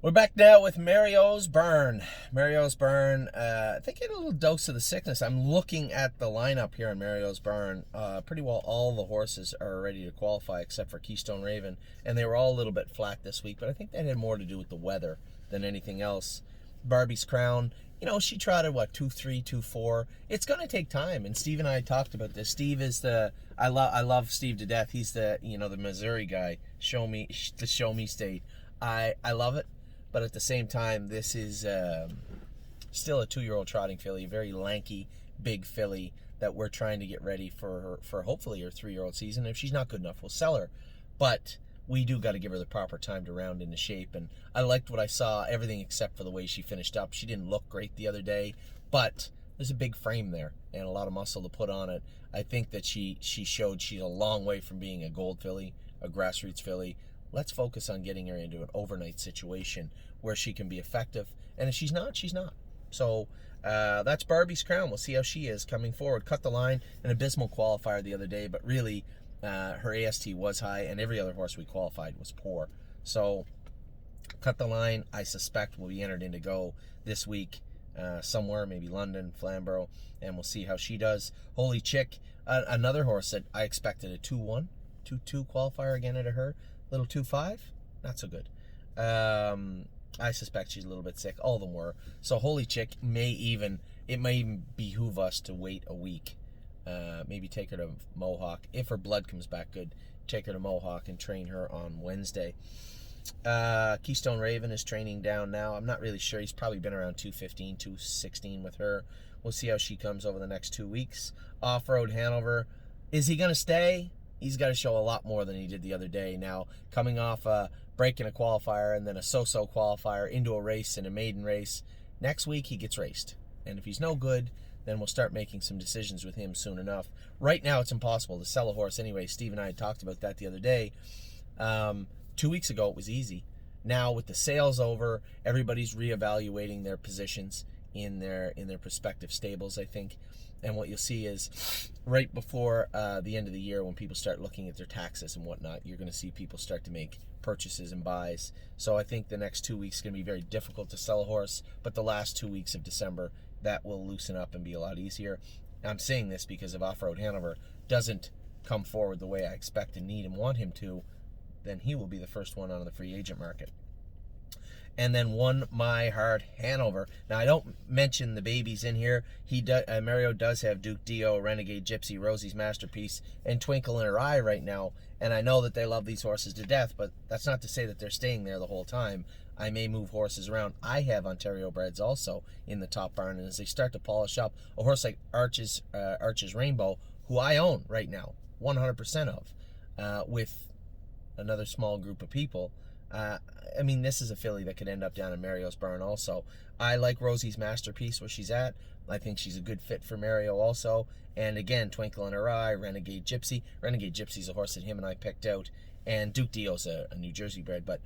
We're back now with Mario's Burn. Mario's Burn, I think get a little dose of the sickness. I'm looking at the lineup here in Mario's Burn. Pretty well all the horses are ready to qualify except for Keystone Raven, and they were all a little bit flat this week, but I think that had more to do with the weather than anything else. Barbie's Crown, she trotted, 2-3, 2-4. It's going to take time, and Steve and I talked about this. Steve is I love Steve to death. He's the Missouri guy. Show me state. I love it. But at the same time, this is still a 2-year-old trotting filly, a very lanky, big filly that we're trying to get ready for hopefully her 3-year-old season. If she's not good enough, we'll sell her. But we do got to give her the proper time to round into shape. And I liked what I saw, everything except for the way she finished up. She didn't look great the other day, but there's a big frame there and a lot of muscle to put on it. I think that she showed she's a long way from being a gold filly, a grassroots filly. Let's focus on getting her into an overnight situation where she can be effective. And if she's not, she's not. So that's Barbie's Crown. We'll see how she is coming forward. Cut the line, an abysmal qualifier the other day, but really her AST was high, and every other horse we qualified was poor. So Cut the Line, I suspect, will be entered into go this week somewhere, maybe London, Flamborough, and we'll see how she does. Holy Chick, another horse that I expected a 2-1, 2-2 qualifier again out of her. Little 2-5, not so good. I suspect she's a little bit sick. All of them were. So Holy Chick it may even behoove us to wait a week. Maybe take her to Mohawk. If her blood comes back good, take her to Mohawk and train her on Wednesday. Keystone Raven is training down now. I'm not really sure. He's probably been around 215, 216 with her. We'll see how she comes over the next 2 weeks. Off-Road Hanover. Is he going to stay? He's got to show a lot more than he did the other day. Now, coming off breaking a qualifier and then a so-so qualifier into a race and a maiden race, next week he gets raced. And if he's no good, then we'll start making some decisions with him soon enough. Right now, it's impossible to sell a horse anyway. Steve and I had talked about that the other day. 2 weeks ago, it was easy. Now, with the sales over, everybody's reevaluating their positions in their prospective stables, I think. And what you'll see is right before the end of the year, when people start looking at their taxes and whatnot, you're going to see people start to make purchases and buys. So I think the next 2 weeks is going to be very difficult to sell a horse, but the last 2 weeks of December, that will loosen up and be a lot easier. I'm saying this because if Off-Road Hanover doesn't come forward the way I expect and need and want him to, then he will be the first one on the free agent market. And then One My Heart Hanover. Now, I don't mention the babies in here. Mario does have Duke Dio, Renegade Gypsy, Rosie's Masterpiece, and Twinkle in Her Eye right now. And I know that they love these horses to death, but that's not to say that they're staying there the whole time. I may move horses around. I have Ontario breds also in the top barn, and as they start to polish up, a horse like Arches Rainbow, who I own right now, 100% of, with another small group of people. This is a filly that could end up down in Mario's barn also. I like Rosie's Masterpiece where she's at. I think she's a good fit for Mario also. And again, Twinkle in Her Eye, Renegade Gypsy. Renegade Gypsy's a horse that him and I picked out. And Duke Dio's a New Jersey bred. But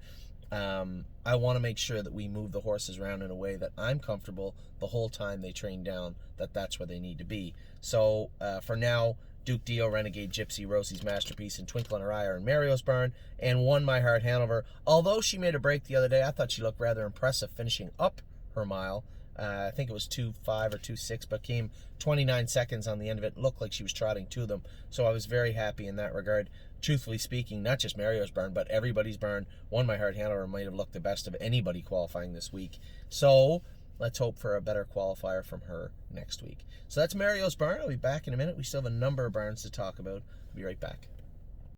I want to make sure that we move the horses around in a way that I'm comfortable the whole time they train down, that's where they need to be. So for now, Duke Dio, Renegade Gypsy, Rosie's Masterpiece, and Twinkle in Her Eye are in Mario's barn, and One My Heart Hanover. Although she made a break the other day, I thought she looked rather impressive finishing up her mile. I think it was 2.5 or 2.6, but came 29 seconds on the end of it. Looked like she was trotting to them, so I was very happy in that regard. Truthfully speaking, not just Mario's barn, but everybody's barn, One My Heart Hanover might have looked the best of anybody qualifying this week. So let's hope for a better qualifier from her next week. So that's Mario's barn. I'll be back in a minute. We still have a number of barns to talk about. I'll be right back.